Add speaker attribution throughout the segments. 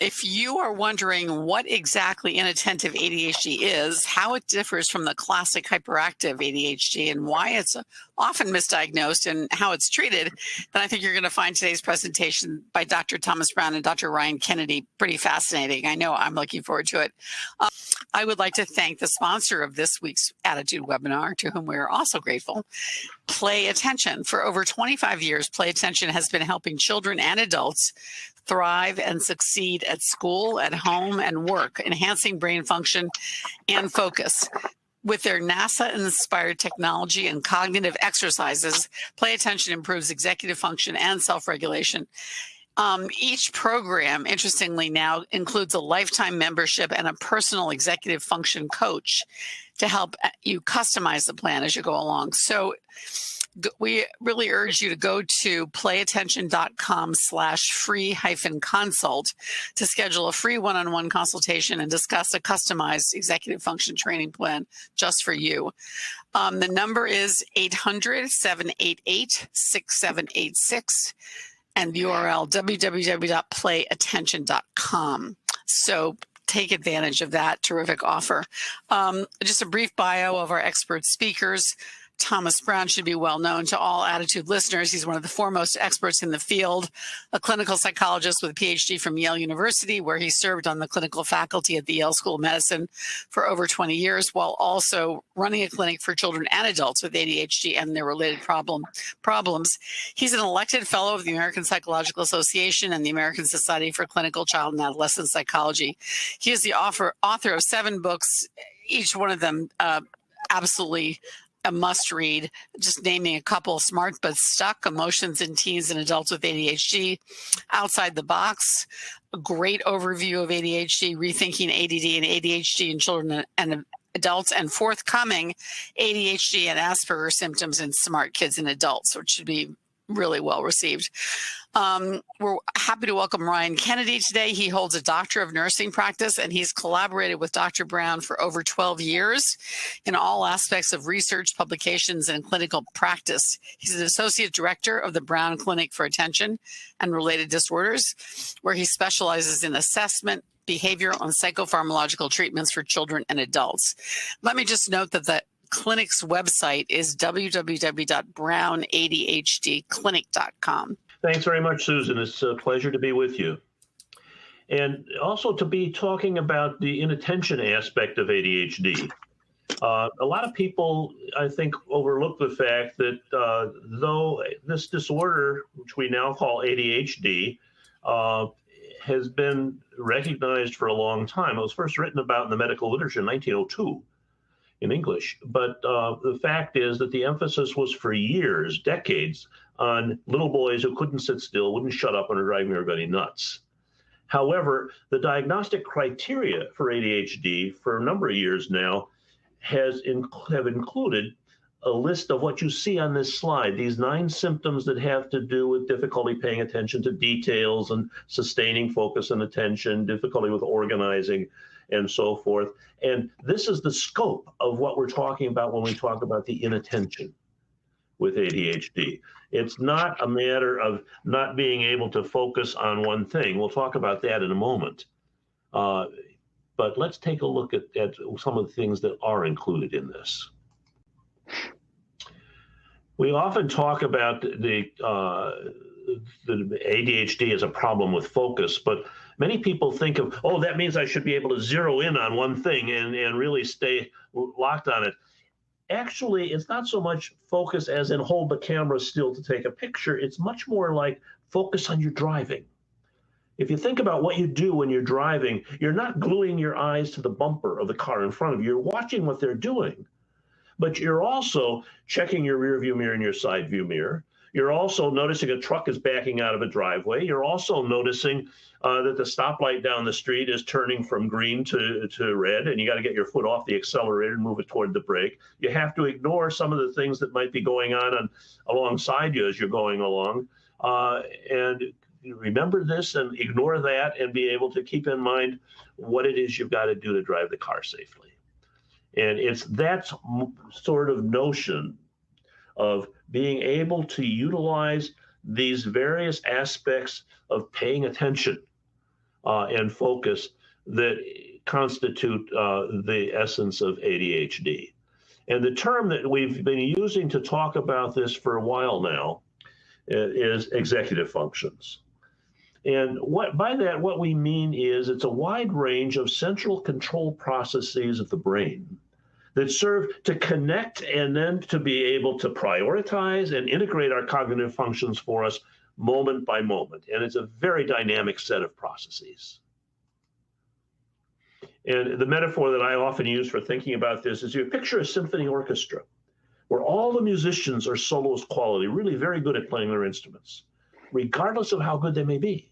Speaker 1: If you are wondering what exactly inattentive ADHD is, how it differs from the classic hyperactive ADHD, and why it's often misdiagnosed and how it's treated, then I think you're going to find today's presentation by Dr. Thomas Brown and Dr. Ryan Kennedy pretty fascinating. I know I'm looking forward to it. I would like to thank the sponsor of this week's ADDitude webinar, to whom we are also grateful, Play Attention. For over 25 years, Play Attention has been helping children and adults thrive and succeed at school, at home, and work, enhancing brain function and focus. With their NASA-inspired technology and cognitive exercises, Play Attention improves executive function and self-regulation. Each program, interestingly now, includes a lifetime membership and a personal executive function coach to help you customize the plan as you go along. So we really urge you to go to playattention.com/free-consult to schedule a free one-on-one consultation and discuss a customized executive function training plan just for you. The number is 800-788-6786 and the URL www.playattention.com. So take advantage of that terrific offer. Just a brief bio of our expert speakers. Thomas Brown should be well known to all ADDitude listeners. He's one of the foremost experts in the field, a clinical psychologist with a Ph.D. from Yale University, where he served on the clinical faculty at the Yale School of Medicine for over 20 years, while also running a clinic for children and adults with ADHD and their related problems. He's an elected fellow of the American Psychological Association and the American Society for Clinical Child and Adolescent Psychology. He is the author of 7 books, each one of them absolutely a must read, just naming a couple: Smart But Stuck, Emotions in Teens and Adults with ADHD, Outside the Box, a great overview of ADHD, Rethinking ADD and ADHD in Children and Adults, and forthcoming ADHD and Asperger Symptoms in Smart Kids and Adults, which should be really well received. We're happy to welcome Ryan Kennedy today. He holds a Doctor of Nursing practice, and he's collaborated with Dr. Brown for over 12 years in all aspects of research, publications, and clinical practice. He's an associate director of the Brown Clinic for Attention and Related Disorders, where he specializes in assessment, behavioral, and psychopharmacological treatments for children and adults. Let me just note that the clinic's website is www.brownadhdclinic.com.
Speaker 2: Thanks very much, Susan. It's a pleasure to be with you. And also to be talking about the inattention aspect of ADHD. A lot of people, I think, overlook the fact that though this disorder, which we now call ADHD, has been recognized for a long time. It was first written about in the medical literature in 1902. In English. But the fact is that the emphasis was for years, decades, on little boys who couldn't sit still, wouldn't shut up, and were driving everybody nuts. However, the diagnostic criteria for ADHD for a number of years now have included a list of what you see on this slide, these 9 symptoms that have to do with difficulty paying attention to details and sustaining focus and attention, difficulty with organizing, and so forth. And this is the scope of what we're talking about when we talk about the inattention with ADHD. It's not a matter of not being able to focus on one thing. We'll talk about that in a moment. But let's take a look at some of the things that are included in this. We often talk about the ADHD as a problem with focus, but many people think of, oh, that means I should be able to zero in on one thing and really stay locked on it. Actually, it's not so much focus as in hold the camera still to take a picture. It's much more like focus on your driving. If you think about what you do when you're driving, you're not gluing your eyes to the bumper of the car in front of you. You're watching what they're doing, but you're also checking your rear view mirror and your side view mirror. You're also noticing a truck is backing out of a driveway. You're also noticing that the stoplight down the street is turning from green to red, and you got to get your foot off the accelerator and move it toward the brake. You have to ignore some of the things that might be going on alongside you as you're going along. And remember this and ignore that and be able to keep in mind what it is you've got to do to drive the car safely. And it's that sort of notion of being able to utilize these various aspects of paying attention and focus that constitute the essence of ADHD. And the term that we've been using to talk about this for a while now is executive functions. And by that, what we mean is it's a wide range of central control processes of the brain that serve to connect and then to be able to prioritize and integrate our cognitive functions for us moment by moment. And it's a very dynamic set of processes. And the metaphor that I often use for thinking about this is you picture a symphony orchestra where all the musicians are soloist quality, really very good at playing their instruments, regardless of how good they may be.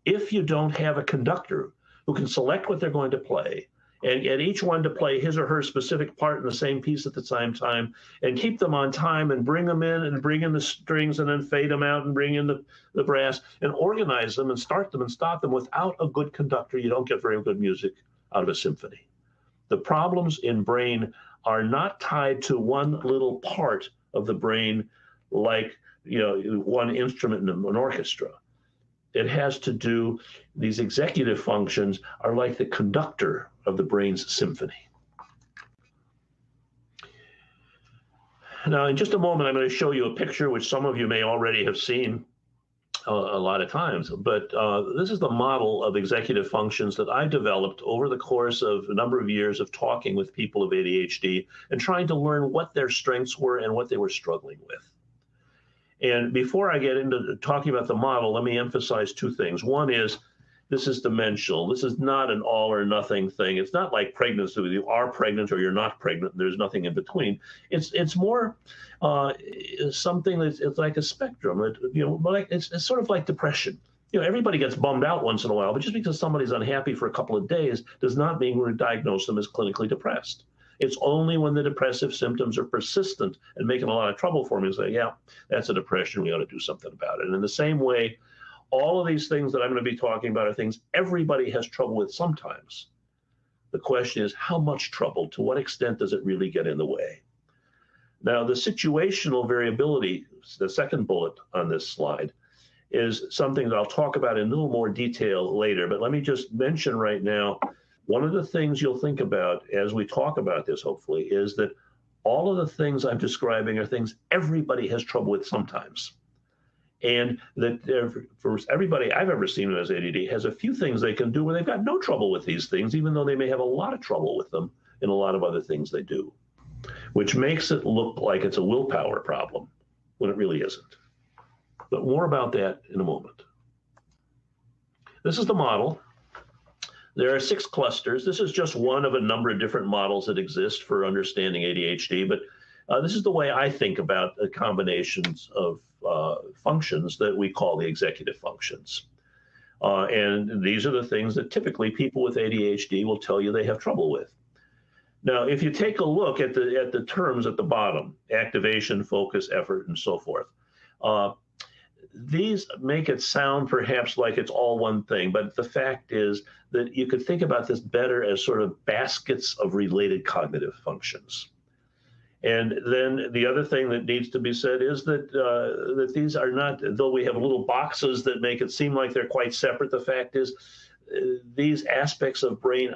Speaker 2: If you don't have a conductor who can select what they're going to play and get each one to play his or her specific part in the same piece at the same time and keep them on time and bring them in and bring in the strings and then fade them out and bring in the brass and organize them and start them and stop them, without a good conductor, you don't get very good music out of a symphony. The problems in brain are not tied to one little part of the brain like, one instrument in an orchestra. It has to do, these executive functions are like the conductor of the brain's symphony. Now, in just a moment, I'm going to show you a picture which some of you may already have seen a lot of times, but this is the model of executive functions that I developed over the course of a number of years of talking with people with ADHD and trying to learn what their strengths were and what they were struggling with. And before I get into talking about the model, let me emphasize two things. One is, this is dimensional. This is not an all or nothing thing. It's not like pregnancy, where you are pregnant or you're not pregnant. There's nothing in between. It's more something that's, it's like a spectrum. It's sort of like depression. Everybody gets bummed out once in a while, but just because somebody's unhappy for a couple of days does not mean we're diagnosed them as clinically depressed. It's only when the depressive symptoms are persistent and making a lot of trouble for me to say, yeah, that's a depression. We ought to do something about it. And in the same way, all of these things that I'm going to be talking about are things everybody has trouble with sometimes. The question is, how much trouble? To what extent does it really get in the way? Now, the situational variability, the second bullet on this slide, is something that I'll talk about in a little more detail later. But let me just mention right now, one of the things you'll think about as we talk about this, hopefully, is that all of the things I'm describing are things everybody has trouble with sometimes. And that for everybody I've ever seen who has ADD has a few things they can do where they've got no trouble with these things, even though they may have a lot of trouble with them in a lot of other things they do, which makes it look like it's a willpower problem when it really isn't. But more about that in a moment. This is the model. There are 6 clusters. This is just one of a number of different models that exist for understanding ADHD, but this is the way I think about the combinations of functions that we call the executive functions. And these are the things that typically people with ADHD will tell you they have trouble with. Now, if you take a look at the terms at the bottom, activation, focus, effort, and so forth, these make it sound perhaps like it's all one thing, but the fact is that you could think about this better as sort of baskets of related cognitive functions. And then the other thing that needs to be said is that these are not, though we have little boxes that make it seem like they're quite separate, the fact is these aspects of brain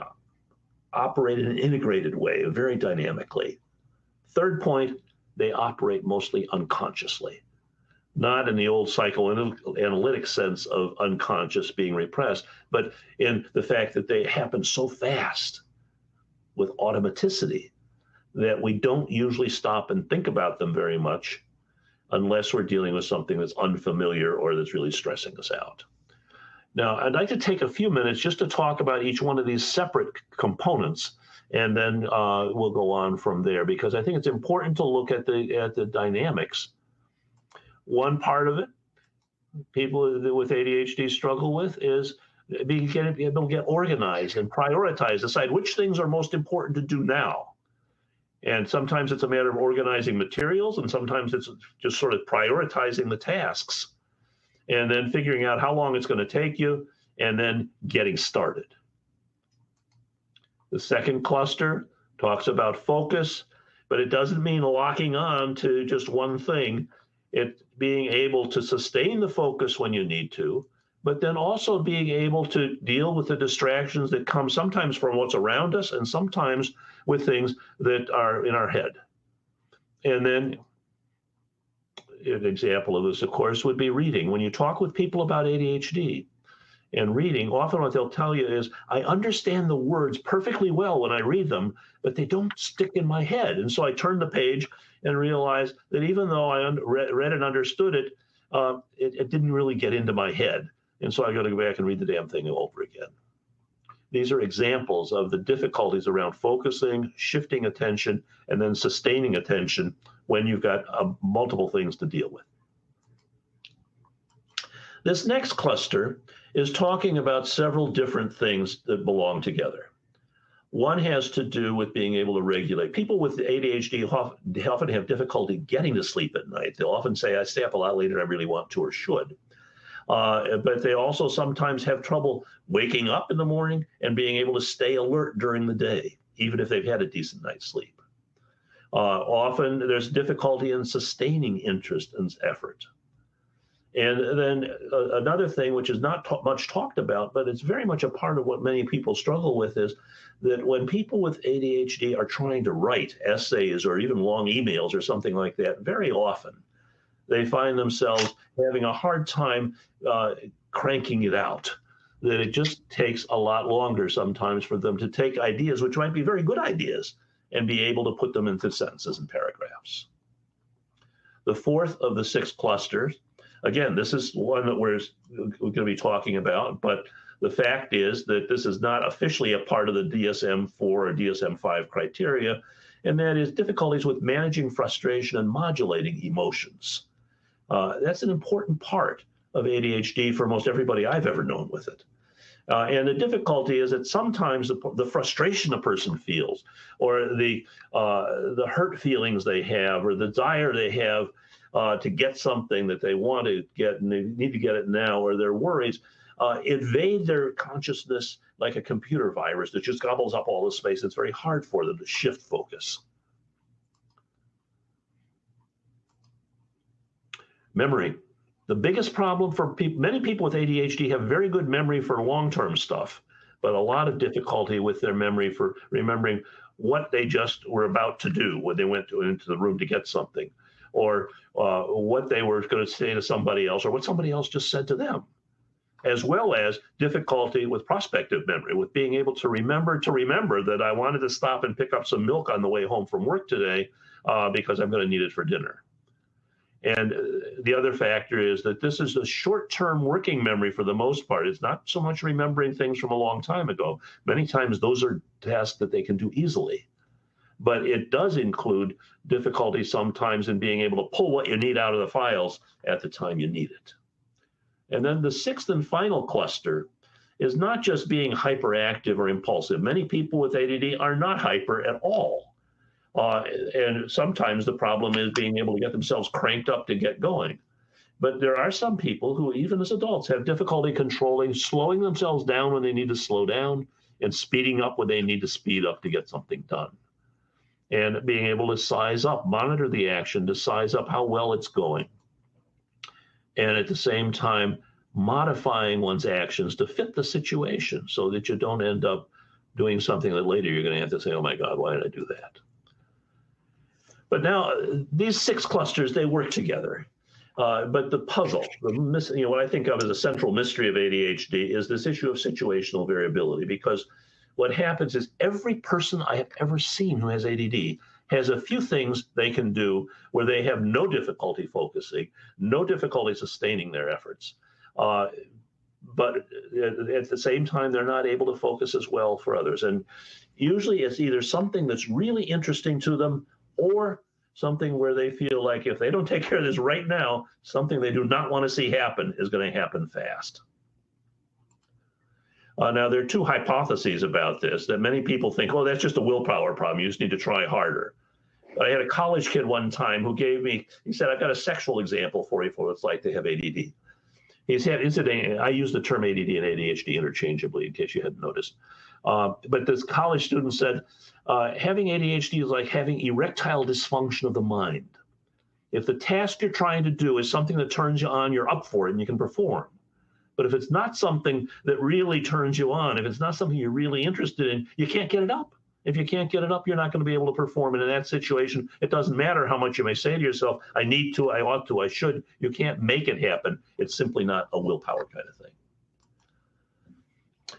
Speaker 2: operate in an integrated way, very dynamically. Third point, they operate mostly unconsciously, not in the old psychoanalytic sense of unconscious being repressed, but in the fact that they happen so fast with automaticity that we don't usually stop and think about them very much unless we're dealing with something that's unfamiliar or that's really stressing us out. Now, I'd like to take a few minutes just to talk about each one of these separate components, and then we'll go on from there, because I think it's important to look at the dynamics. One part of it people with ADHD struggle with is being able to get organized and prioritize, decide which things are most important to do now. And sometimes it's a matter of organizing materials, and sometimes it's just sort of prioritizing the tasks and then figuring out how long it's going to take you and then getting started. The second cluster talks about focus, but it doesn't mean locking on to just one thing. It's being able to sustain the focus when you need to, but then also being able to deal with the distractions that come sometimes from what's around us and sometimes with things that are in our head. And then an example of this, of course, would be reading. When you talk with people about ADHD and reading, often what they'll tell you is, I understand the words perfectly well when I read them, but they don't stick in my head. And so I turn the page and realize that even though I read and understood it, it didn't really get into my head. And so I got to go back and read the damn thing over again. These are examples of the difficulties around focusing, shifting attention, and then sustaining attention when you've got multiple things to deal with. This next cluster is talking about several different things that belong together. One has to do with being able to regulate. People with ADHD often have difficulty getting to sleep at night. They'll often say, I stay up a lot later than I really want to or should. But they also sometimes have trouble waking up in the morning and being able to stay alert during the day, even if they've had a decent night's sleep. Often there's difficulty in sustaining interest and effort. And then another thing, which is not much talked about, but it's very much a part of what many people struggle with, is that when people with ADHD are trying to write essays or even long emails or something like that, very often they find themselves having a hard time cranking it out, that it just takes a lot longer sometimes for them to take ideas, which might be very good ideas, and be able to put them into sentences and paragraphs. The fourth of the 6 clusters, again, this is one that we're going to be talking about, but the fact is that this is not officially a part of the DSM-4 or DSM-5 criteria, and that is difficulties with managing frustration and modulating emotions. That's an important part of ADHD for most everybody I've ever known with it. And the difficulty is that sometimes the frustration a person feels, or the hurt feelings they have, or the desire they have to get something that they want to get and they need to get it now, or their worries, invade their consciousness like a computer virus that just gobbles up all the space. It's very hard for them to shift focus. Memory. The biggest problem for many people with ADHD have very good memory for long-term stuff, but a lot of difficulty with their memory for remembering what they just were about to do when they went into the room to get something, or what they were going to say to somebody else, or what somebody else just said to them, as well as difficulty with prospective memory, with being able to remember that I wanted to stop and pick up some milk on the way home from work today because I'm going to need it for dinner. And the other factor is that this is a short-term working memory for the most part. It's not so much remembering things from a long time ago. Many times those are tasks that they can do easily. But it does include difficulty sometimes in being able to pull what you need out of the files at the time you need it. And then the 6th and final cluster is not just being hyperactive or impulsive. Many people with ADD are not hyper at all. And sometimes the problem is being able to get themselves cranked up to get going. But there are some people who, even as adults, have difficulty controlling, slowing themselves down when they need to slow down, and speeding up when they need to speed up to get something done. And being able to size up, monitor the action to size up how well it's going. And at the same time, modifying one's actions to fit the situation so that you don't end up doing something that later you're going to have to say, oh my God, why did I do that? But now these 6 clusters, they work together. But the puzzle, what I think of as a central mystery of ADHD is this issue of situational variability, because what happens is every person I have ever seen who has ADD has a few things they can do where they have no difficulty focusing, no difficulty sustaining their efforts. But at the same time, they're not able to focus as well for others. And usually it's either something that's really interesting to them or something where they feel like if they don't take care of this right now, something they do not want to see happen is going to happen fast. Now, there are 2 hypotheses about this that many people think, oh, that's just a willpower problem. You just need to try harder. I had a college kid one time who he said, I've got a sexual example for you for what it's like to have ADD. He's had incident. I use the term ADD and ADHD interchangeably in case you hadn't noticed. But this college student said, having ADHD is like having erectile dysfunction of the mind. If the task you're trying to do is something that turns you on, you're up for it and you can perform. But if it's not something that really turns you on, if it's not something you're really interested in, you can't get it up. If you can't get it up, you're not going to be able to perform. And in that situation, it doesn't matter how much you may say to yourself, I need to, I ought to, I should. You can't make it happen. It's simply not a willpower kind of thing.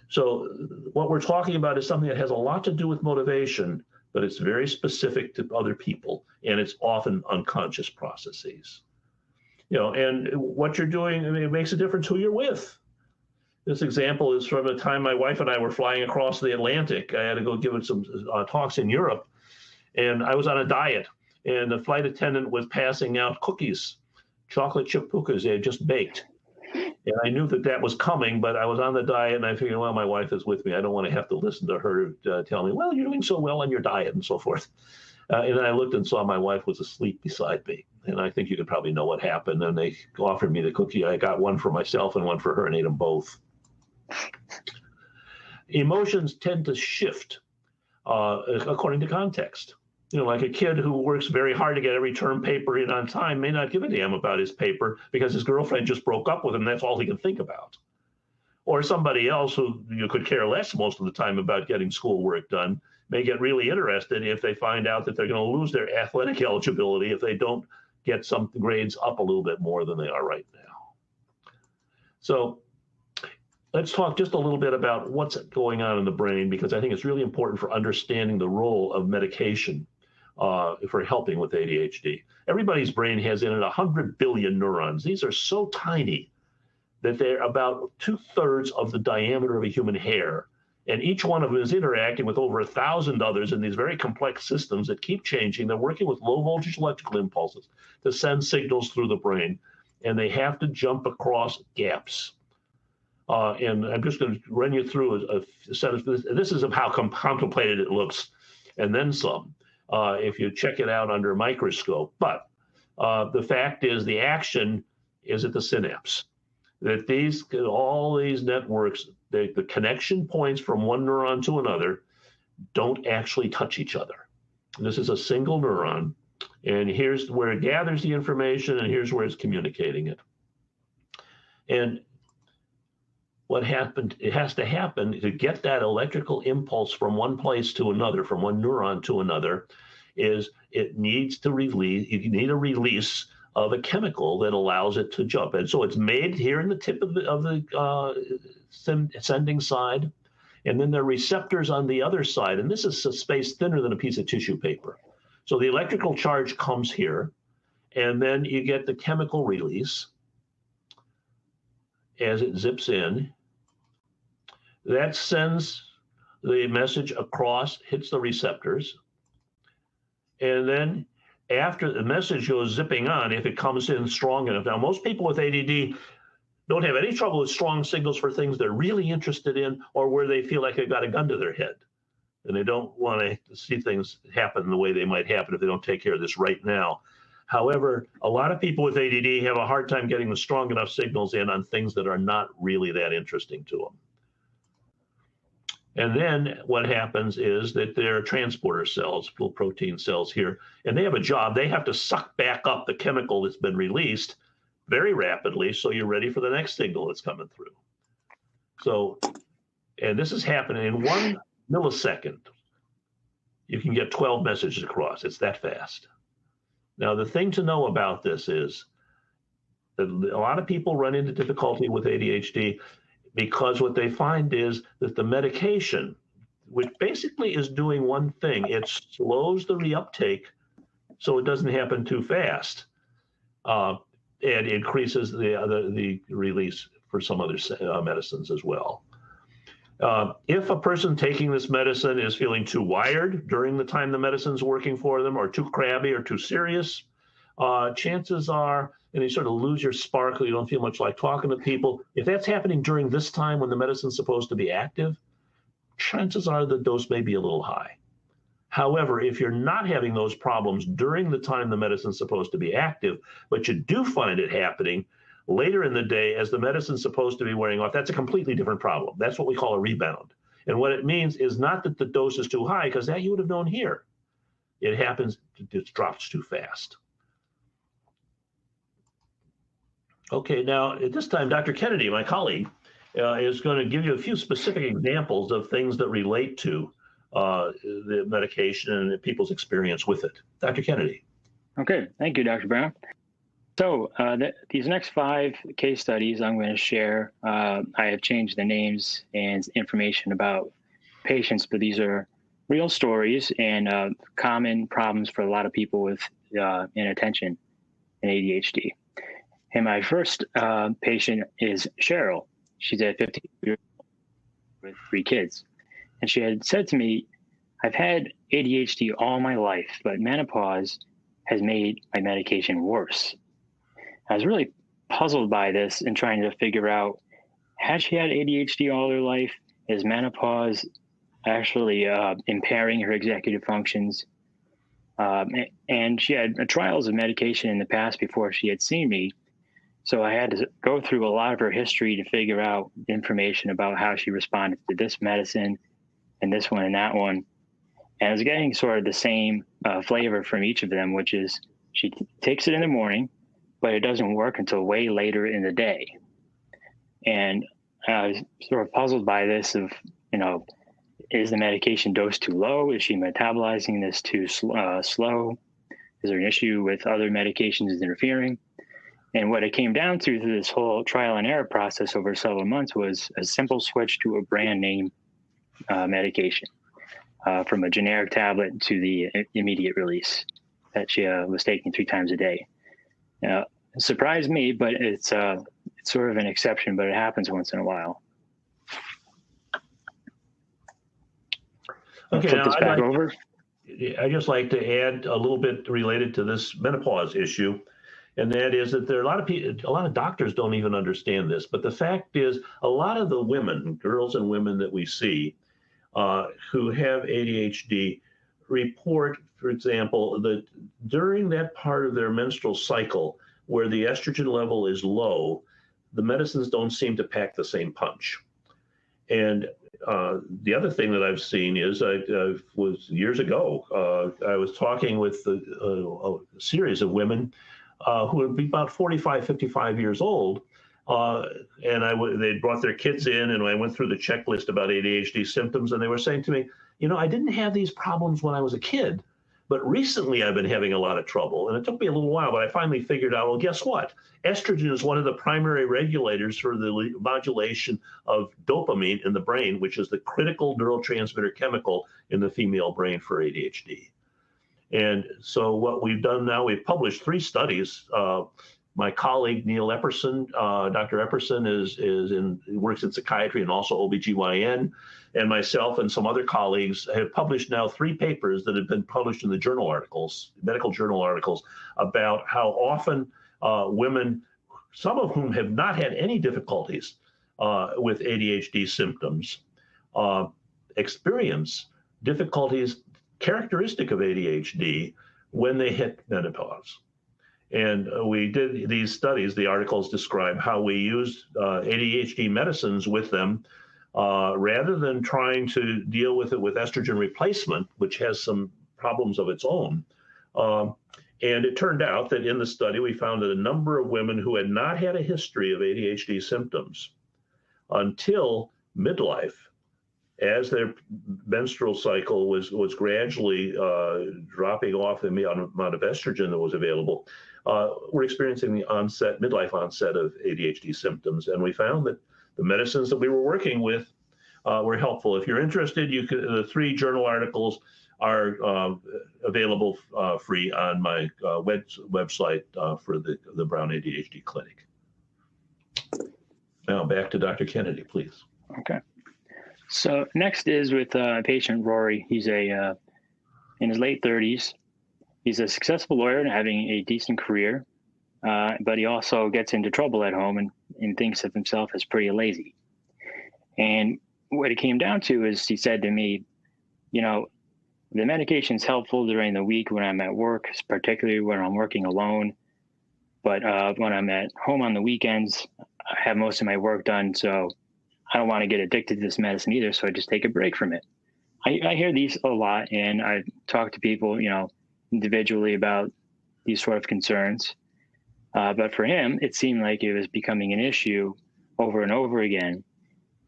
Speaker 2: So what we're talking about is something that has a lot to do with motivation, but it's very specific to other people, and it's often unconscious processes. And what you're doing, I mean, it makes a difference who you're with. This example is from the time my wife and I were flying across the Atlantic. I had to go give some talks in Europe, and I was on a diet, and the flight attendant was passing out cookies, chocolate chip cookies they had just baked. And I knew that was coming, but I was on the diet, and I figured, well, my wife is with me. I don't want to have to listen to her tell me, well, you're doing so well on your diet and so forth. And then I looked and saw my wife was asleep beside me. And I think you could probably know what happened. And they offered me the cookie. I got one for myself and one for her and ate them both. Emotions tend to shift according to context. Like a kid who works very hard to get every term paper in on time may not give a damn about his paper because his girlfriend just broke up with him. That's all he can think about. Or somebody else who you could care less most of the time about getting schoolwork done may get really interested if they find out that they're going to lose their athletic eligibility if they don't get some grades up a little bit more than they are right now. So let's talk just a little bit about what's going on in the brain, because I think it's really important for understanding the role of medication for helping with ADHD. Everybody's brain has in it 100 billion neurons. These are so tiny that they're about 2/3 of the diameter of a human hair. And each one of them is interacting with over 1,000 others in these very complex systems that keep changing. They're working with low voltage electrical impulses to send signals through the brain, and they have to jump across gaps. And I'm just going to run you through a set of this is how complicated it looks, and then some, if you check it out under a microscope. But the fact is, the action is at the synapse. That all these networks, the connection points from one neuron to another don't actually touch each other. This is a single neuron, and here's where it gathers the information, and here's where it's communicating it. And what happened, it has to happen to get that electrical impulse from one place to another, from one neuron to another, is it needs to release, you need a release of a chemical that allows it to jump. And so it's made here in the tip of the sending side, and then there are receptors on the other side. And this is a space thinner than a piece of tissue paper. So the electrical charge comes here, and then you get the chemical release as it zips in. That sends the message across, hits the receptors, and then after the message goes zipping on, if it comes in strong enough. Now, most people with ADD don't have any trouble with strong signals for things they're really interested in or where they feel like they've got a gun to their head. And they don't want to see things happen the way they might happen if they don't take care of this right now. However, a lot of people with ADD have a hard time getting the strong enough signals in on things that are not really that interesting to them. And then what happens is that there are transporter cells, little protein cells here, and they have a job. They have to suck back up the chemical that's been released very rapidly so you're ready for the next signal that's coming through. So, and this is happening in 1 millisecond. You can get 12 messages across. It's that fast. Now, the thing to know about this is that a lot of people run into difficulty with ADHD because what they find is that the medication, which basically is doing one thing, it slows the reuptake so it doesn't happen too fast, and increases the release for some other medicines as well. If a person taking this medicine is feeling too wired during the time the medicine's working for them, or too crabby or too serious, chances are, and you sort of lose your sparkle, you don't feel much like talking to people. If that's happening during this time when the medicine's supposed to be active, chances are the dose may be a little high. However, if you're not having those problems during the time the medicine's supposed to be active, but you do find it happening later in the day as the medicine's supposed to be wearing off, that's a completely different problem. That's what we call a rebound. And what it means is not that the dose is too high, because that you would have known here. It happens, it drops too fast. Okay, now at this time, Dr. Kennedy, my colleague, is going to give you a few specific examples of things that relate to the medication and people's experience with it. Dr. Kennedy.
Speaker 3: Okay, thank you, Dr. Brown. So these next 5 case studies I'm going to share, I have changed the names and information about patients, but these are real stories and common problems for a lot of people with inattention and ADHD. And my first patient is Cheryl. She's at 50 years old with 3 kids. And she had said to me, I've had ADHD all my life, but menopause has made my medication worse. I was really puzzled by this and trying to figure out, has she had ADHD all her life? Is menopause actually impairing her executive functions? And she had trials of medication in the past before she had seen me. So I had to go through a lot of her history to figure out information about how she responded to this medicine and this one and that one. And I was getting sort of the same flavor from each of them, which is she takes it in the morning, but it doesn't work until way later in the day. And I was sort of puzzled by this of, is the medication dose too low? Is she metabolizing this too slow? Is there an issue with other medications interfering? And what it came down to through this whole trial and error process over several months was a simple switch to a brand name medication from a generic tablet to the immediate release that she was taking 3 times a day. It surprised me, but it's sort of an exception, but it happens once in a while.
Speaker 2: Okay,
Speaker 3: flip this back over.
Speaker 2: I'd just like to add a little bit related to this menopause issue, and that is that there are a lot of doctors don't even understand this. But the fact is, a lot of the women, girls and women that we see who have ADHD report, for example, that during that part of their menstrual cycle where the estrogen level is low, the medicines don't seem to pack the same punch. And the other thing that I've seen is I was years ago, I was talking with a series of women who would be about 45, 55 years old. And they brought their kids in, and I went through the checklist about ADHD symptoms, and they were saying to me, I didn't have these problems when I was a kid, but recently I've been having a lot of trouble. And it took me a little while, but I finally figured out, well, guess what? Estrogen is one of the primary regulators for the modulation of dopamine in the brain, which is the critical neurotransmitter chemical in the female brain for ADHD. And so what we've done now, we've published 3 studies. My colleague, Neil Epperson, Dr. Epperson works in psychiatry and also OBGYN, and myself and some other colleagues have published now 3 papers that have been published in the journal articles, medical journal articles, about how often women, some of whom have not had any difficulties with ADHD symptoms, experience difficulties characteristic of ADHD when they hit menopause. And we did these studies. The articles describe how we used ADHD medicines with them rather than trying to deal with it with estrogen replacement, which has some problems of its own. And it turned out that in the study, we found that a number of women who had not had a history of ADHD symptoms until midlife, as their menstrual cycle was gradually dropping off the amount of estrogen that was available, were experiencing the midlife onset of ADHD symptoms. And we found that the medicines that we were working with were helpful. If you're interested, the 3 journal articles are available free on my website for the Brown ADHD Clinic. Now back to Dr. Kennedy, please.
Speaker 3: Okay. So next is with patient Rory. He's in his late 30s. He's a successful lawyer and having a decent career, but he also gets into trouble at home and thinks of himself as pretty lazy. And what it came down to is he said to me, the medication's helpful during the week when I'm at work, particularly when I'm working alone. But when I'm at home on the weekends, I have most of my work done, so I don't want to get addicted to this medicine either, so I just take a break from it. I hear these a lot, and I talk to people, individually about these sort of concerns. But for him, it seemed like it was becoming an issue over and over again.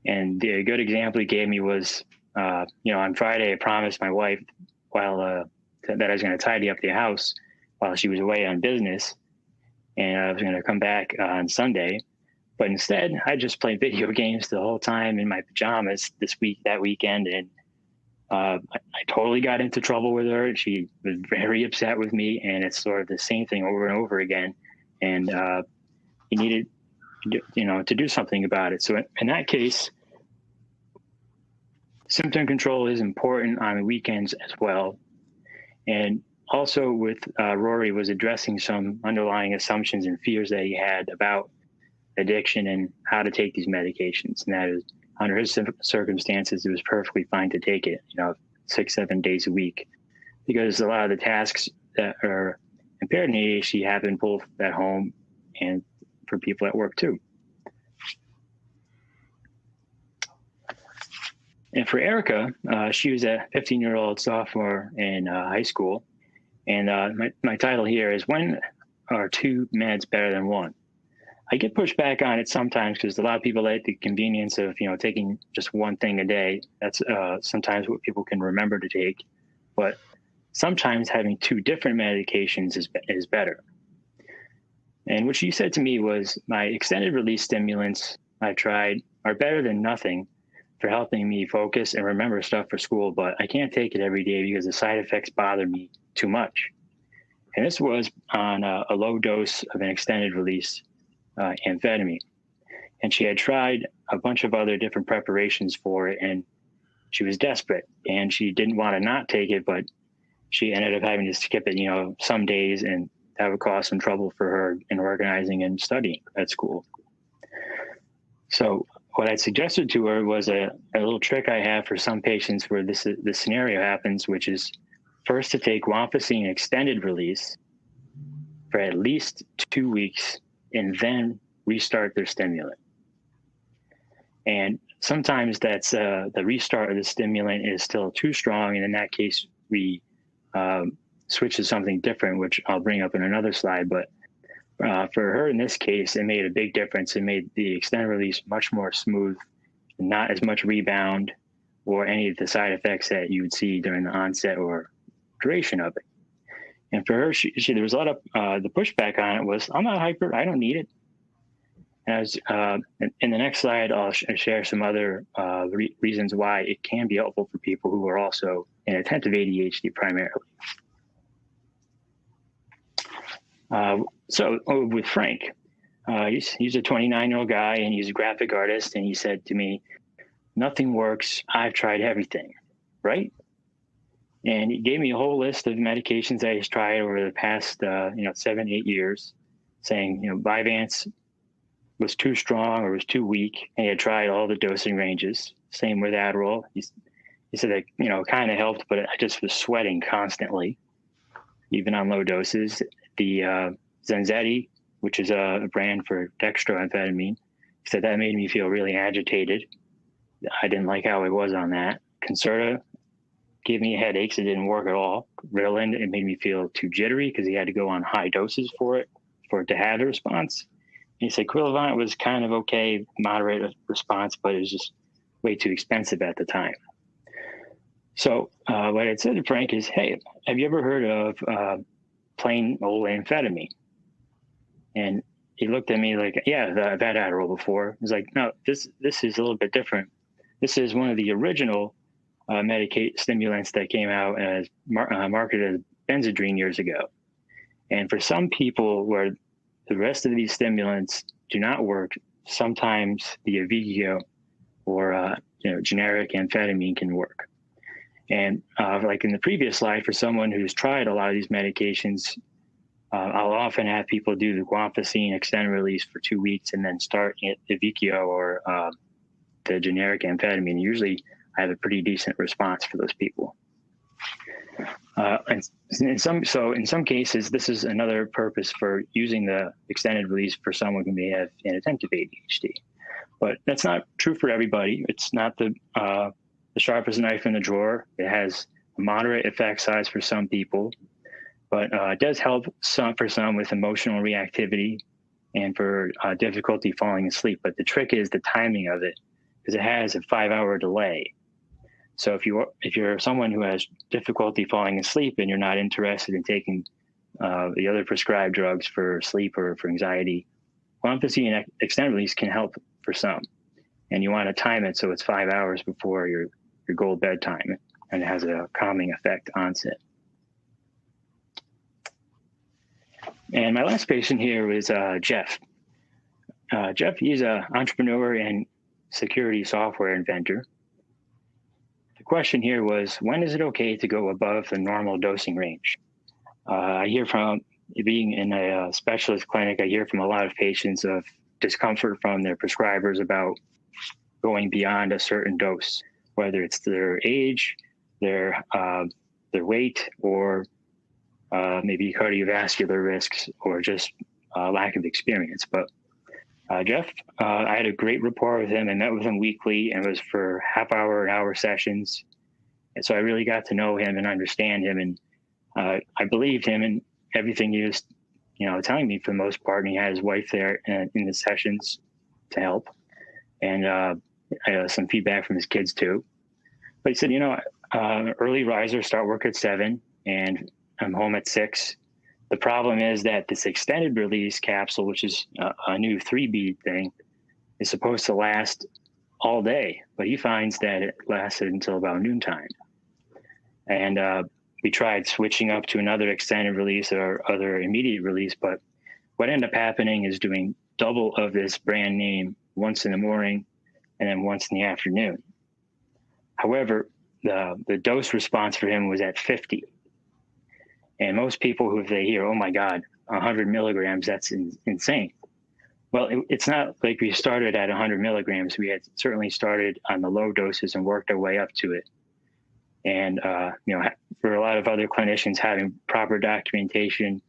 Speaker 3: And the good example he gave me was, on Friday, I promised my wife that I was going to tidy up the house while she was away on business, and I was going to come back on Sunday. But instead, I just played video games the whole time in my pajamas that weekend, and I totally got into trouble with her. She was very upset with me, and it's sort of the same thing over and over again. And he needed, to do something about it. So in that case, symptom control is important on the weekends as well. And also with Rory was addressing some underlying assumptions and fears that he had about addiction and how to take these medications. And that is, under his circumstances, it was perfectly fine to take it, 6-7 days a week, because a lot of the tasks that are impaired in ADHD happen both at home and for people at work too. And for Erica, she was a 15-year-old sophomore in high school. And my title here is, when are 2 meds better than 1? I get pushed back on it sometimes because a lot of people like the convenience of, taking just one thing a day. That's sometimes what people can remember to take. But sometimes having 2 different medications is better. And what she said to me was, my extended release stimulants I tried are better than nothing for helping me focus and remember stuff for school, but I can't take it every day because the side effects bother me too much. And this was on a low dose of an extended release amphetamine. And she had tried a bunch of other different preparations for it, and she was desperate, and she didn't want to not take it, but she ended up having to skip it, some days, and that would cause some trouble for her in organizing and studying at school. So what I suggested to her was a little trick I have for some patients where this scenario happens, which is first to take guanfacine extended release for at least 2 weeks and then restart their stimulant. And sometimes that's the restart of the stimulant is still too strong, and in that case, we switch to something different, which I'll bring up in another slide. But for her in this case, it made a big difference. It made the extended release much more smooth, not as much rebound or any of the side effects that you would see during the onset or duration of it. And for her, there was a lot of the pushback on it was, I'm not hyper, I don't need it. And I was, in the next slide, I'll share some other reasons why it can be helpful for people who are also inattentive ADHD primarily. So with Frank, he's a 29-year-old guy, and he's a graphic artist, and he said to me, nothing works, I've tried everything, right? And he gave me a whole list of medications that he's tried over the past, 7-8 years, saying, Vyvanse was too strong or was too weak, and he had tried all the dosing ranges. Same with Adderall. He said that, kind of helped, but I just was sweating constantly, even on low doses. The Zenzetti, which is a brand for dextroamphetamine, he said that made me feel really agitated. I didn't like how it was on that. Concerta gave me headaches. It didn't work at all. Ritalin, it made me feel too jittery because he had to go on high doses for it to have a response. And he said Quillavant was kind of okay, moderate response, but it was just way too expensive at the time. So what I said to Frank is, hey, have you ever heard of plain old amphetamine? And he looked at me like, yeah, I've had Adderall before. He's like, no, this is a little bit different. This is one of the original stimulants that came out as marketed as Benzedrine years ago. And for some people where the rest of these stimulants do not work, sometimes the Avigio or generic amphetamine can work. And like in the previous slide, for someone who's tried a lot of these medications, I'll often have people do the guanfacine extended release for 2 weeks and then start Avigio or the generic amphetamine. Usually I have a pretty decent response for those people. And in some cases, this is another purpose for using the extended release for someone who may have inattentive ADHD. But that's not true for everybody. It's not the sharpest knife in the drawer. It has a moderate effect size for some people. but it does help for some with emotional reactivity and for difficulty falling asleep. But the trick is the timing of it, because it has a 5-hour delay. So if you're someone who has difficulty falling asleep and you're not interested in taking the other prescribed drugs for sleep or for anxiety, Guanfacine extended release can help for some. And you want to time it so it's 5 hours before your goal bedtime, and it has a calming effect onset. And my last patient here is Jeff. Jeff, he's an entrepreneur and security software inventor. The question here was, when is it okay to go above the normal dosing range? I hear from, being in a specialist clinic, I hear from a lot of patients of discomfort from their prescribers about going beyond a certain dose, whether it's their age, their weight, or maybe cardiovascular risks, or just lack of experience. But Jeff, I had a great rapport with him. I met with him weekly, and it was for half-hour and hour sessions. And so I really got to know him and understand him. And I believed him in everything he was, telling me for the most part. And he had his wife there in the sessions to help. And I had some feedback from his kids too. But he said, early riser, start work at 7, and I'm home at 6. The problem is that this extended release capsule, which is a new 3-bead thing, is supposed to last all day, but he finds that it lasted until about noontime. And we tried switching up to another extended release or other immediate release, but what ended up happening is doing double of this brand name once in the morning and then once in the afternoon. However, the dose response for him was at 50. And most people, who, if they hear, oh my God, 100 milligrams, that's insane. Well, it's not like we started at 100 milligrams. We had certainly started on the low doses and worked our way up to it. And, for a lot of other clinicians, having proper documentation,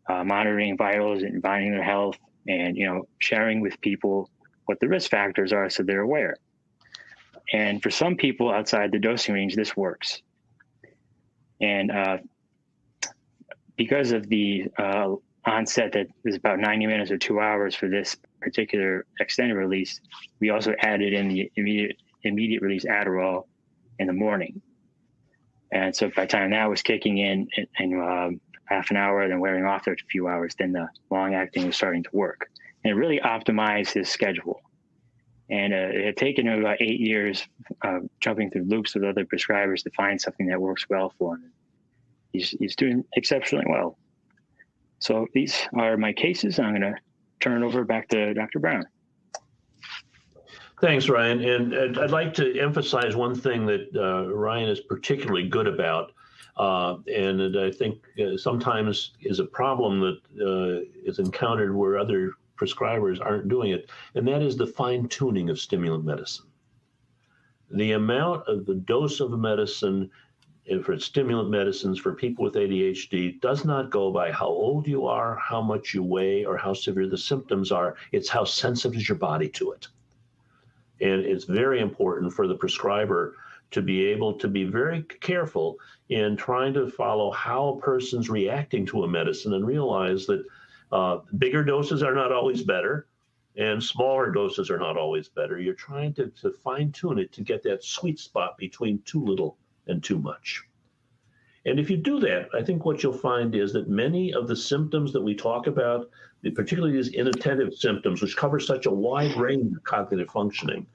Speaker 3: monitoring vitals and finding their health, and, sharing with people what the risk factors are so they're aware. And for some people outside the dosing range, this works. And because of the onset that is about 90 minutes or 2 hours for this particular extended release, we also added in the immediate release Adderall in the morning. And so by the time that was kicking in half an hour, then wearing off there a few hours, then the long acting was starting to work. And it really optimized his schedule. And it had taken him about 8 years jumping through loops with other prescribers to find something that works well for him. He's doing exceptionally well. So these are my cases. I'm going to turn it over back to Dr. Brown.
Speaker 2: Thanks, Ryan. And I'd like to emphasize one thing that Ryan is particularly good about, and I think sometimes is a problem that is encountered where other prescribers aren't doing it, and that is the fine-tuning of stimulant medicine. The amount of the dose of medicine for stimulant medicines for people with ADHD does not go by how old you are, how much you weigh, or how severe the symptoms are. It's how sensitive is your body to it. And it's very important for the prescriber to be able to be very careful in trying to follow how a person's reacting to a medicine and realize that bigger doses are not always better and smaller doses are not always better. You're trying to fine tune it to get that sweet spot between too little and too much. And if you do that, I think what you'll find is that many of the symptoms that we talk about, particularly these inattentive symptoms, which cover such a wide range of cognitive functioning,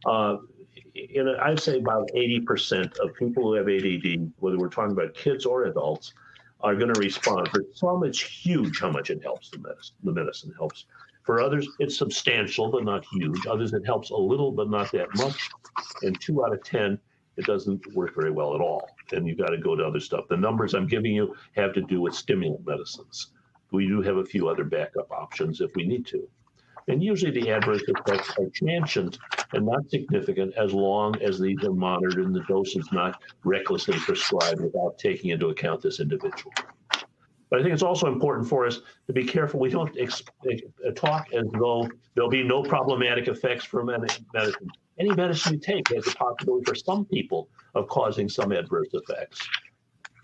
Speaker 2: I'd say about 80% of people who have ADD, whether we're talking about kids or adults, are going to respond. For some, it's huge how much it helps the medicine helps. For others, it's substantial, but not huge. Others, it helps a little, but not that much. And 2 out of 10, it doesn't work very well at all. And you've got to go to other stuff. The numbers I'm giving you have to do with stimulant medicines. We do have a few other backup options if we need to. And usually the adverse effects are transient and not significant as long as these are monitored and the dose is not recklessly prescribed without taking into account this individual. But I think it's also important for us to be careful. We don't talk as though there'll be no problematic effects from medicine. Any medicine you take has the possibility for some people of causing some adverse effects.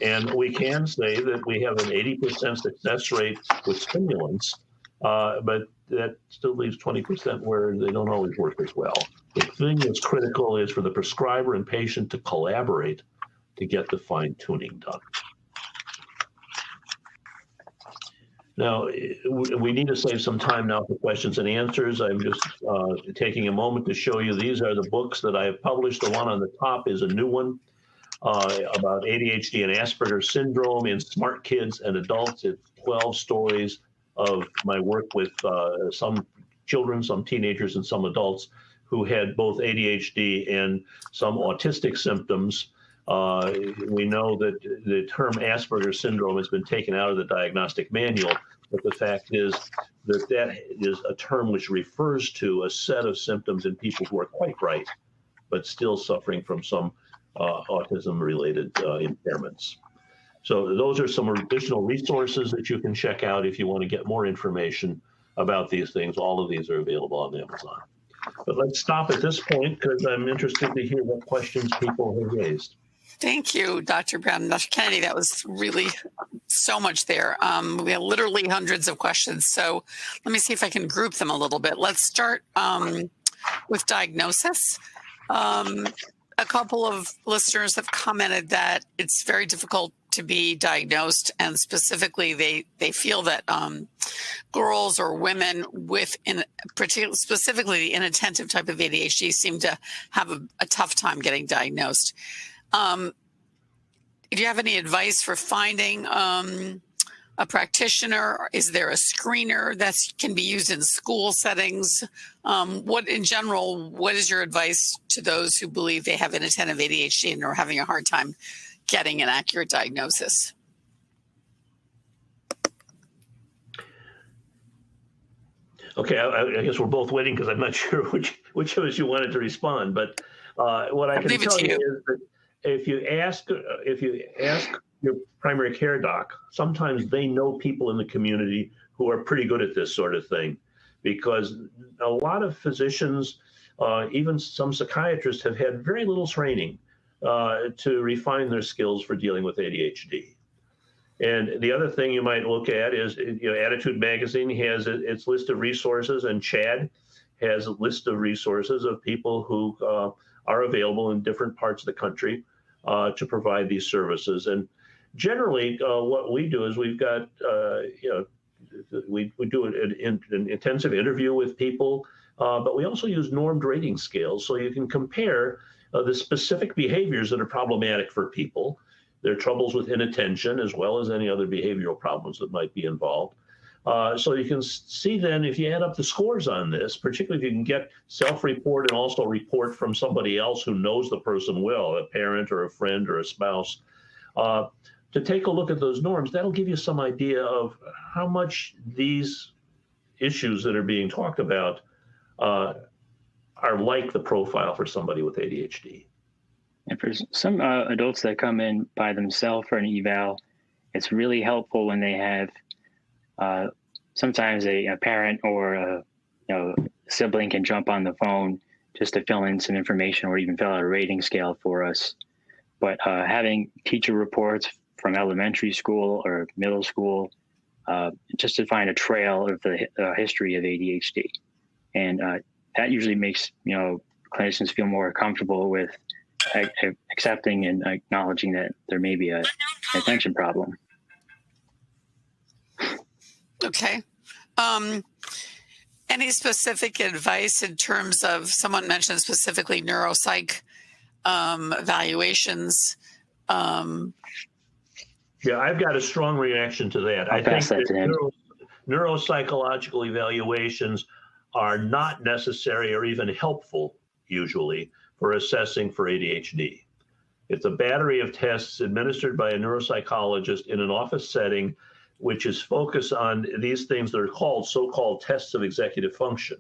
Speaker 2: And we can say that we have an 80% success rate with stimulants, but that still leaves 20% where they don't always work as well. The thing that's critical is for the prescriber and patient to collaborate to get the fine tuning done. Now, we need to save some time now for questions and answers. I'm just taking a moment to show you these are the books that I have published. The one on the top is a new one about ADHD and Asperger's syndrome in smart kids and adults. It's 12 stories of my work with some children, some teenagers, and some adults who had both ADHD and some autistic symptoms. We know that the term Asperger's syndrome has been taken out of the diagnostic manual, but the fact is that that is a term which refers to a set of symptoms in people who are quite bright, but still suffering from some autism-related impairments. So those are some additional resources that you can check out if you want to get more information about these things. All of these are available on Amazon. But let's stop at this point because I'm interested to hear what questions people have raised.
Speaker 1: Thank you, Dr. Brown and Dr. Kennedy. That was really so much there. We have literally hundreds of questions. So let me see if I can group them a little bit. Let's start with diagnosis. A couple of listeners have commented that it's very difficult to be diagnosed, and specifically they feel that girls or women with specifically the inattentive type of ADHD seem to have a tough time getting diagnosed. Do you have any advice for finding a practitioner? Is there a screener that can be used in school settings? What is your advice to those who believe they have inattentive ADHD and are having a hard time getting an accurate diagnosis?
Speaker 2: Okay, I guess we're both waiting because I'm not sure which of us you wanted to respond. But what I can tell you is that if you ask your primary care doc, sometimes they know people in the community who are pretty good at this sort of thing, because a lot of physicians, even some psychiatrists, have had very little training to refine their skills for dealing with ADHD. And the other thing you might look at is, ADDitude magazine has its list of resources, and CHAD has a list of resources of people who are available in different parts of the country to provide these services. And generally, what we do is we've got, we do an intensive interview with people, but we also use normed rating scales so you can compare the specific behaviors that are problematic for people, their troubles with inattention, as well as any other behavioral problems that might be involved. So you can see then, if you add up the scores on this, particularly if you can get self-report and also report from somebody else who knows the person well, a parent or a friend or a spouse, to take a look at those norms, that'll give you some idea of how much these issues that are being talked about are like the profile for somebody with ADHD.
Speaker 3: And for some adults that come in by themselves for an eval, it's really helpful when they have sometimes a parent or a sibling can jump on the phone just to fill in some information or even fill out a rating scale for us. But having teacher reports from elementary school or middle school, just to find a trail of the history of ADHD. And that usually makes clinicians feel more comfortable with accepting and acknowledging that there may be an attention problem.
Speaker 1: Okay. Any specific advice in terms of, someone mentioned specifically neuropsych evaluations?
Speaker 2: Yeah, I've got a strong reaction to that. I think that neuropsychological evaluations are not necessary or even helpful, usually, for assessing for ADHD. It's a battery of tests administered by a neuropsychologist in an office setting, which is focused on these things that are called so-called tests of executive function.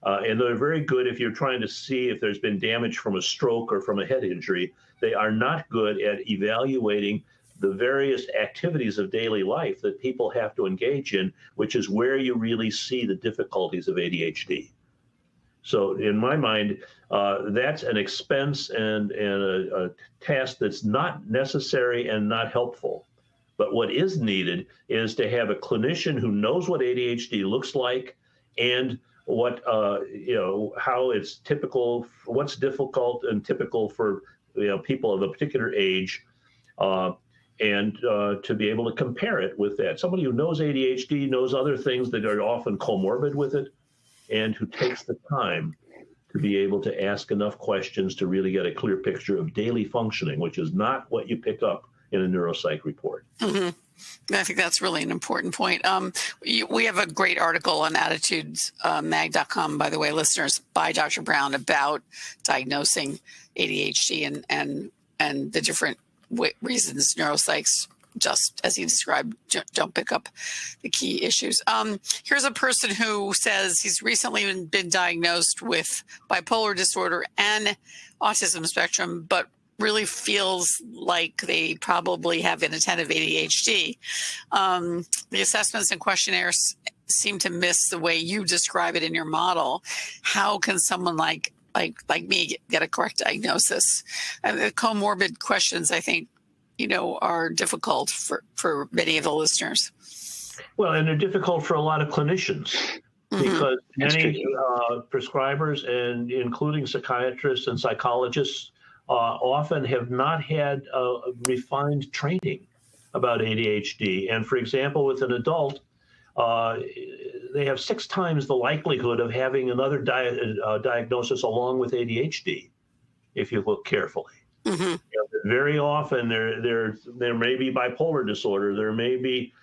Speaker 2: And they're very good if you're trying to see if there's been damage from a stroke or from a head injury. They are not good at evaluating the various activities of daily life that people have to engage in, which is where you really see the difficulties of ADHD. So in my mind, that's an expense and a task that's not necessary and not helpful. But what is needed is to have a clinician who knows what ADHD looks like and what, how it's typical, what's difficult and typical for people of a particular age, and to be able to compare it with that. Somebody who knows ADHD, knows other things that are often comorbid with it, and who takes the time to be able to ask enough questions to really get a clear picture of daily functioning, which is not what you pick up in a neuropsych report.
Speaker 1: Mm-hmm. I think that's really an important point. We have a great article on ADDitudes.mag.com, by the way, listeners, by Dr. Brown about diagnosing ADHD and the different reasons neuropsychs, just as he described, don't pick up the key issues. Here's a person who says he's recently been diagnosed with bipolar disorder and autism spectrum, but really feels like they probably have inattentive ADHD. The assessments and questionnaires seem to miss the way you describe it in your model. How can someone like me get a correct diagnosis? And the comorbid questions, I think, are difficult for many of the listeners.
Speaker 2: Well, and they're difficult for a lot of clinicians because many prescribers, and including psychiatrists and psychologists, often have not had refined training about ADHD. And for example, with an adult, they have 6 times the likelihood of having another diagnosis along with ADHD, if you look carefully. Mm-hmm. Very often there may be bipolar disorder, there may be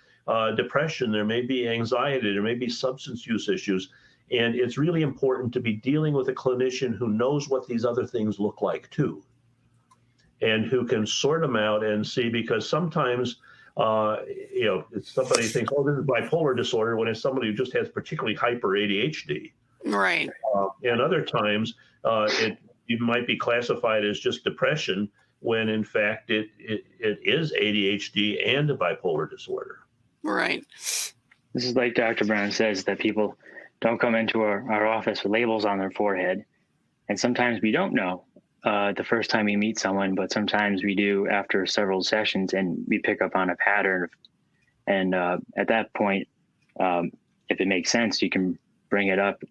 Speaker 2: depression, there may be anxiety, there may be substance use issues. And it's really important to be dealing with a clinician who knows what these other things look like too, and who can sort them out and see, because sometimes, somebody thinks, oh, this is bipolar disorder, when it's somebody who just has particularly hyper ADHD.
Speaker 1: Right.
Speaker 2: And other times it might be classified as just depression, when in fact it is ADHD and a bipolar disorder.
Speaker 1: Right.
Speaker 3: This is like Dr. Brown says, that people don't come into our office with labels on their forehead. And sometimes we don't know the first time we meet someone, but sometimes we do after several sessions, and we pick up on a pattern. And at that point, if it makes sense, you can bring it up,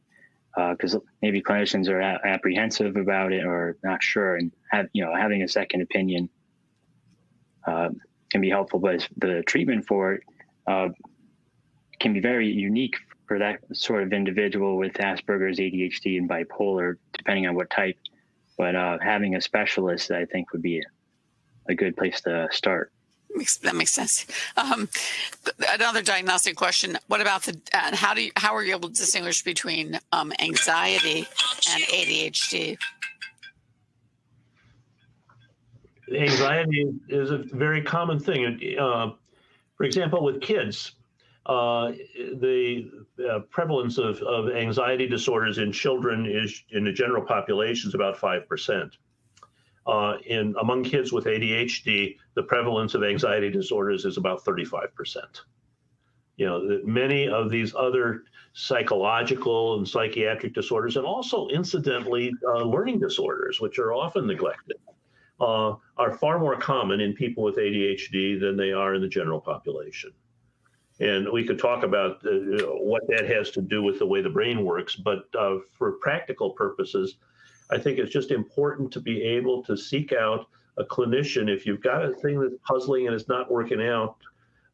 Speaker 3: because maybe clinicians are apprehensive about it or not sure, and having a second opinion can be helpful. But the treatment for it can be very unique for that sort of individual with Asperger's, ADHD, and bipolar, depending on what type. But having a specialist, I think, would be a good place to start.
Speaker 1: That makes sense. Another diagnostic question: what about how are you able to distinguish between anxiety and ADHD?
Speaker 2: Anxiety is a very common thing. For example, with kids, the prevalence of anxiety disorders in children is, in the general population, is about 5%. Among kids with ADHD, the prevalence of anxiety disorders is about 35%. Many of these other psychological and psychiatric disorders, and also incidentally learning disorders, which are often neglected, are far more common in people with ADHD than they are in the general population. And we could talk about what that has to do with the way the brain works, but for practical purposes, I think it's just important to be able to seek out a clinician if you've got a thing that's puzzling and it's not working out,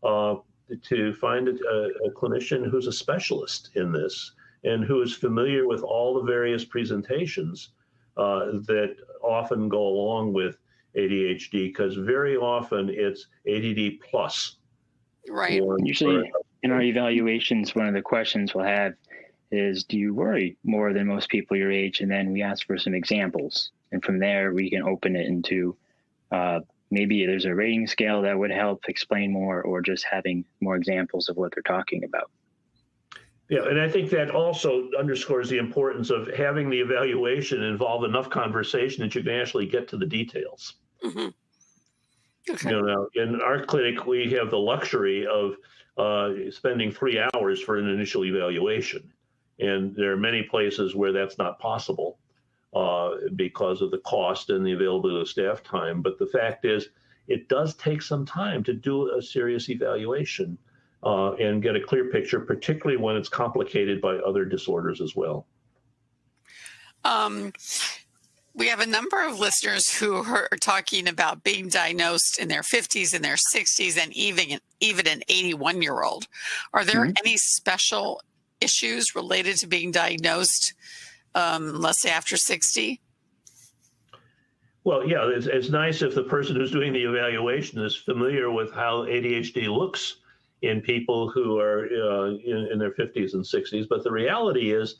Speaker 2: to find a clinician who's a specialist in this and who is familiar with all the various presentations that often go along with ADHD, because very often it's ADD plus.
Speaker 1: Right.
Speaker 3: Usually in our evaluations, one of the questions we'll have is, do you worry more than most people your age? And then we ask for some examples. And from there, we can open it into maybe there's a rating scale that would help explain more, or just having more examples of what they're talking about.
Speaker 2: Yeah, and I think that also underscores the importance of having the evaluation involve enough conversation that you can actually get to the details. Mm-hmm. Okay. In our clinic, we have the luxury of spending 3 hours for an initial evaluation. And there are many places where that's not possible because of the cost and the availability of staff time. But the fact is, it does take some time to do a serious evaluation and get a clear picture, particularly when it's complicated by other disorders as well.
Speaker 1: We have a number of listeners who are talking about being diagnosed in their 50s and their 60s and even an 81-year-old. Are there any special issues related to being diagnosed, let's say after 60?
Speaker 2: Well, yeah, it's nice if the person who's doing the evaluation is familiar with how ADHD looks in people who are in their 50s and 60s. But the reality is,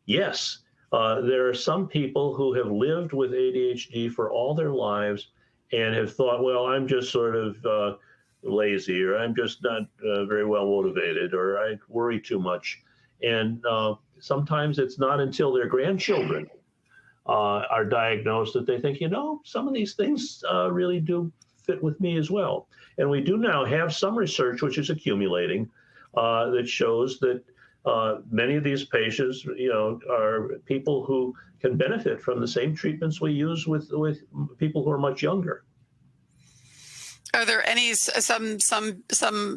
Speaker 2: yes, there are some people who have lived with ADHD for all their lives and have thought, well, I'm just sort of lazy, or I'm just not very well motivated, or I worry too much. And sometimes it's not until their grandchildren are diagnosed that they think, some of these things really do fit with me as well. And we do now have some research which is accumulating that shows that many of these patients, are people who can benefit from the same treatments we use with people who are much younger.
Speaker 1: Are there any, some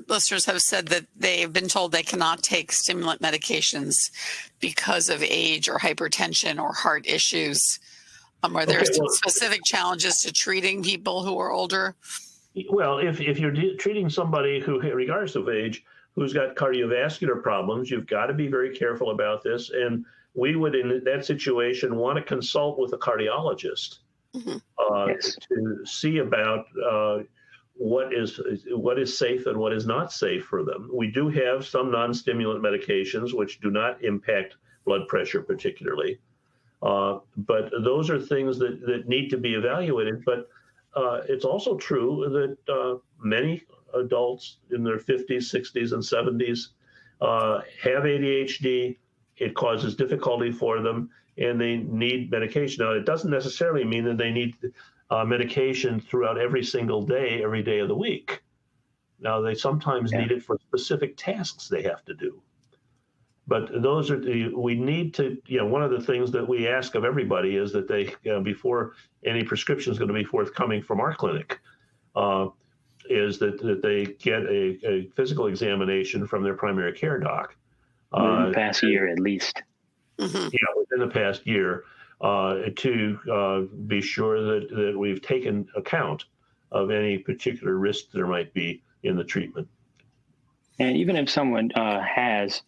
Speaker 1: listeners have said that they've been told they cannot take stimulant medications because of age or hypertension or heart issues? Are there specific challenges to treating people who are older?
Speaker 2: Well, if you're treating somebody who, regardless of age, who's got cardiovascular problems, you've got to be very careful about this. And we would, in that situation, want to consult with a cardiologist to see about what is safe and what is not safe for them. We do have some non-stimulant medications which do not impact blood pressure particularly, but those are things that need to be evaluated. But it's also true that many adults in their 50s, 60s, and 70s have ADHD. It causes difficulty for them, and they need medication. Now, it doesn't necessarily mean that they need medication throughout every single day, every day of the week. Now, they sometimes need it for specific tasks they have to do. But those are we need to, one of the things that we ask of everybody is that they, before any prescription is going to be forthcoming from our clinic, is that they get a physical examination from their primary care doc.
Speaker 3: Within the past year, at least.
Speaker 2: Yeah, within the past year, to be sure that we've taken account of any particular risk there might be in the treatment.
Speaker 3: And even if someone has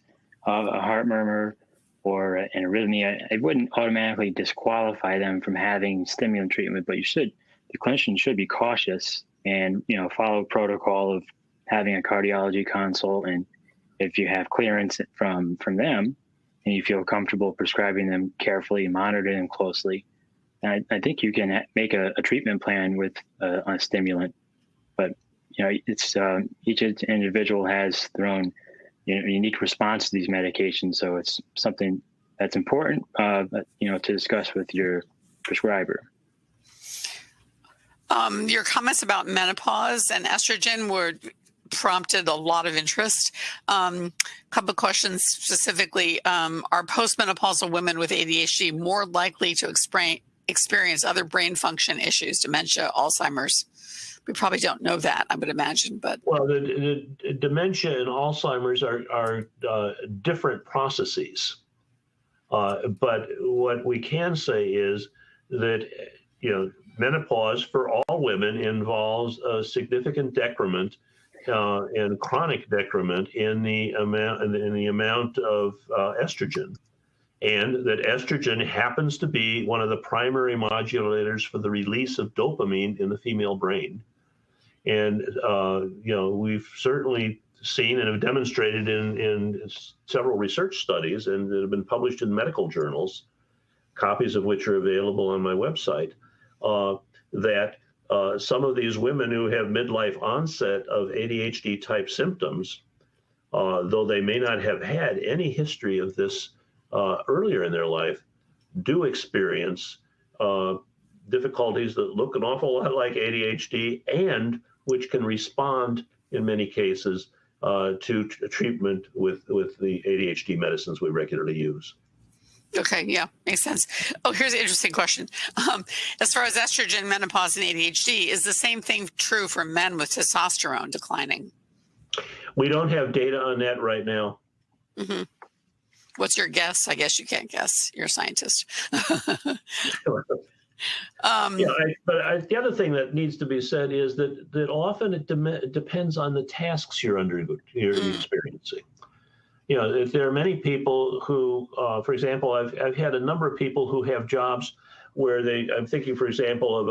Speaker 3: a heart murmur or an arrhythmia, it wouldn't automatically disqualify them from having stimulant treatment, but the clinician should be cautious and, follow protocol of having a cardiology consult. And if you have clearance from them and you feel comfortable prescribing them carefully, monitoring them closely, I think you can make a treatment plan with a stimulant. But, it's each individual has their own unique response to these medications. So it's something that's important, to discuss with your prescriber.
Speaker 1: Your comments about menopause and estrogen prompted a lot of interest. Couple of questions specifically. Are postmenopausal women with ADHD more likely to experience other brain function issues, dementia, Alzheimer's? We probably don't know that, I would imagine. But
Speaker 2: well, the dementia and Alzheimer's are different processes. But what we can say is that menopause for all women involves a significant decrement and chronic decrement in the amount of estrogen, and that estrogen happens to be one of the primary modulators for the release of dopamine in the female brain. And we've certainly seen and have demonstrated in several research studies and that have been published in medical journals, copies of which are available on my website, that some of these women who have midlife onset of ADHD type symptoms, though they may not have had any history of this earlier in their life, do experience difficulties that look an awful lot like ADHD and which can respond in many cases treatment with the ADHD medicines we regularly use.
Speaker 1: Okay, yeah, makes sense. Oh, here's an interesting question. As far as estrogen, menopause, and ADHD, is the same thing true for men with testosterone declining?
Speaker 2: We don't have data on that right now.
Speaker 1: Mm-hmm. What's your guess? I guess you can't guess. You're a scientist.
Speaker 2: The other thing that needs to be said is that often it depends on the tasks you're experiencing. If there are many people who, for example, I've had a number of people who have jobs where I'm thinking, for example, of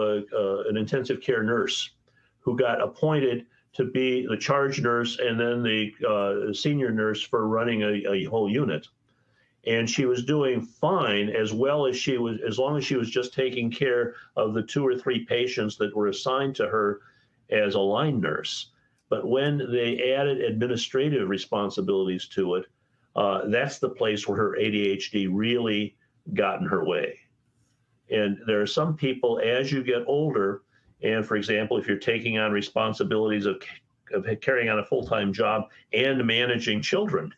Speaker 2: an intensive care nurse who got appointed to be the charge nurse and then the senior nurse for running a whole unit. And she was doing fine as long as she was just taking care of the 2 or 3 patients that were assigned to her as a line nurse. But when they added administrative responsibilities to it, that's the place where her ADHD really got in her way. And there are some people, as you get older, and for example, if you're taking on responsibilities of carrying on a full-time job and managing children,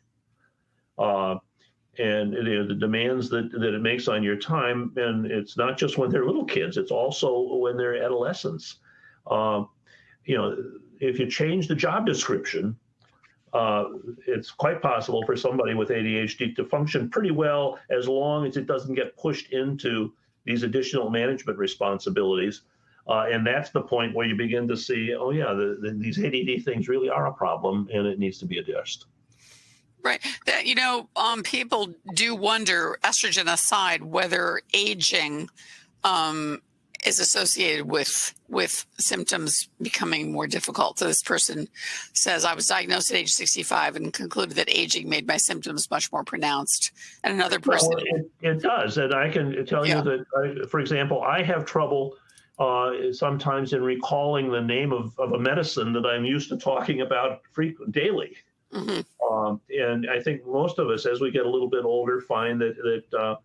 Speaker 2: and the demands that it makes on your time, and it's not just when they're little kids, it's also when they're adolescents. If you change the job description, it's quite possible for somebody with ADHD to function pretty well as long as it doesn't get pushed into these additional management responsibilities. And that's the point where you begin to see, oh yeah, these ADD things really are a problem and it needs to be addressed.
Speaker 1: Right. People do wonder, estrogen aside, whether aging is associated with symptoms becoming more difficult. So this person says, I was diagnosed at age 65 and concluded that aging made my symptoms much more pronounced. And another person...
Speaker 2: Well, it does. And I can tell you that, for example, I have trouble sometimes in recalling the name of a medicine that I'm used to talking about daily. Mm-hmm. And I think most of us, as we get a little bit older, find that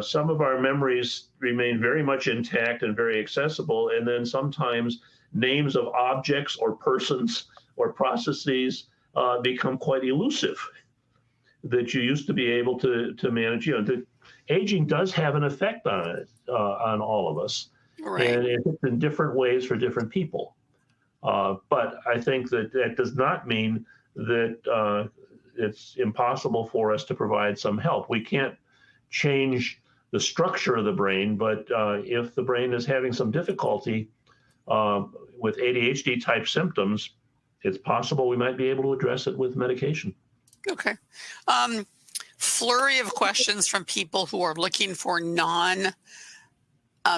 Speaker 2: some of our memories remain very much intact and very accessible. And then sometimes names of objects or persons or processes become quite elusive that you used to be able to manage. Aging does have an effect on it, on all of us. Right. And it's in different ways for different people. But I think that does not mean that it's impossible for us to provide some help. We can't change the structure of the brain, but if the brain is having some difficulty with ADHD type symptoms, it's possible we might be able to address it with medication.
Speaker 1: Okay. Flurry of questions from people who are looking for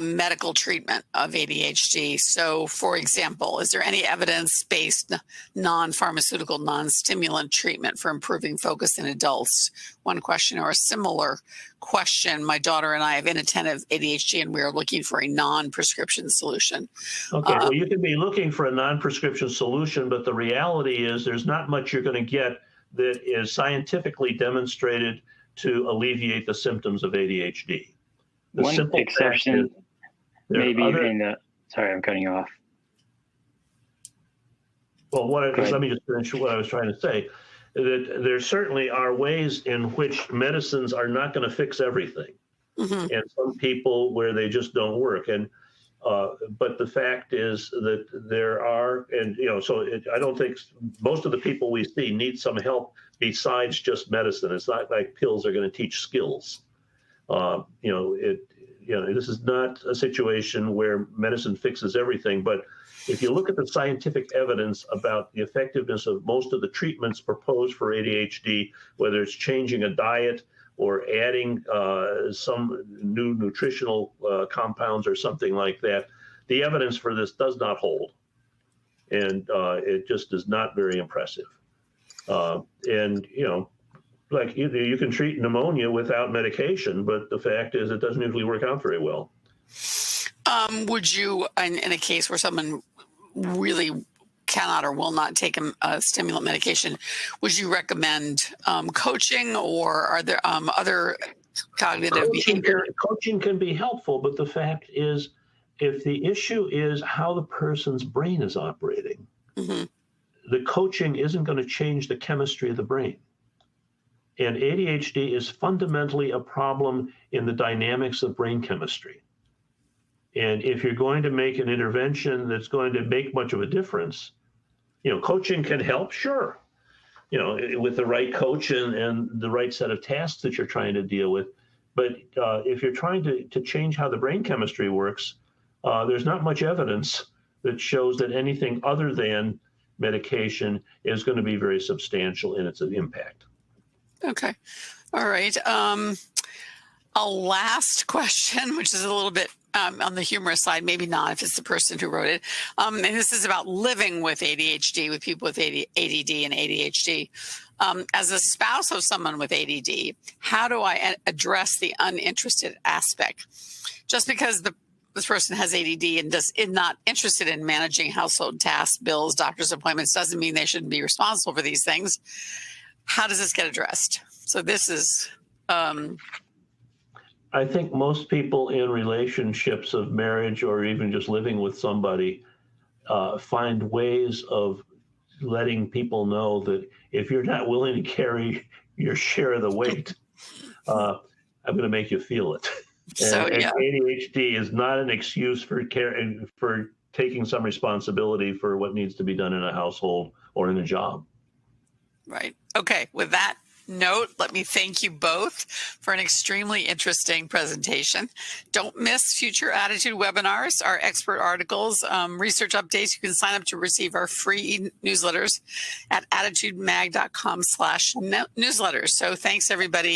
Speaker 1: medical treatment of ADHD. So, for example, is there any evidence-based, non-pharmaceutical, non-stimulant treatment for improving focus in adults? One question, or a similar question. My daughter and I have inattentive ADHD, and we are looking for a non-prescription solution.
Speaker 2: Okay, well, you can be looking for a non-prescription solution, but the reality is there's not much you're going to get that is scientifically demonstrated to alleviate the symptoms of ADHD.
Speaker 3: One exception, maybe sorry, I'm cutting you off.
Speaker 2: Well, let me just finish what I was trying to say. That there certainly are ways in which medicines are not going to fix everything, mm-hmm. and some people where they just don't work. And but the fact is that there are, and I don't think most of the people we see need some help besides just medicine. It's not like pills are going to teach skills. This is not a situation where medicine fixes everything, but if you look at the scientific evidence about the effectiveness of most of the treatments proposed for ADHD, whether it's changing a diet or adding some new nutritional compounds or something like that, the evidence for this does not hold. And it just is not very impressive. Like you can treat pneumonia without medication, but the fact is it doesn't usually work out very well.
Speaker 1: Would you, in a case where someone really cannot or will not take a stimulant medication, would you recommend coaching, or are there other cognitive behavior?
Speaker 2: Coaching can be helpful, but the fact is, if the issue is how the person's brain is operating, mm-hmm. the coaching isn't going to change the chemistry of the brain. And ADHD is fundamentally a problem in the dynamics of brain chemistry. And if you're going to make an intervention that's going to make much of a difference, coaching can help, sure, with the right coach and the right set of tasks that you're trying to deal with. But if you're trying to change how the brain chemistry works, there's not much evidence that shows that anything other than medication is going to be very substantial in its impact. Okay.
Speaker 1: All right. A last question, which is a little bit on the humorous side, maybe not if it's the person who wrote it. And this is about living with ADHD, with people with ADD and ADHD. As a spouse of someone with ADD, how do I address the uninterested aspect? Just because this person has ADD and is not interested in managing household tasks, bills, doctor's appointments, doesn't mean they shouldn't be responsible for these things. How does this get addressed? So this is...
Speaker 2: I think most people in relationships of marriage or even just living with somebody find ways of letting people know that if you're not willing to carry your share of the weight, I'm going to make you feel it. And ADHD is not an excuse for taking some responsibility for what needs to be done in a household or in a job.
Speaker 1: Right. Okay. With that note, let me thank you both for an extremely interesting presentation. Don't miss future Attitude webinars, our expert articles, research updates. You can sign up to receive our free newsletters at attitudemag.com/newsletters. So thanks, everybody.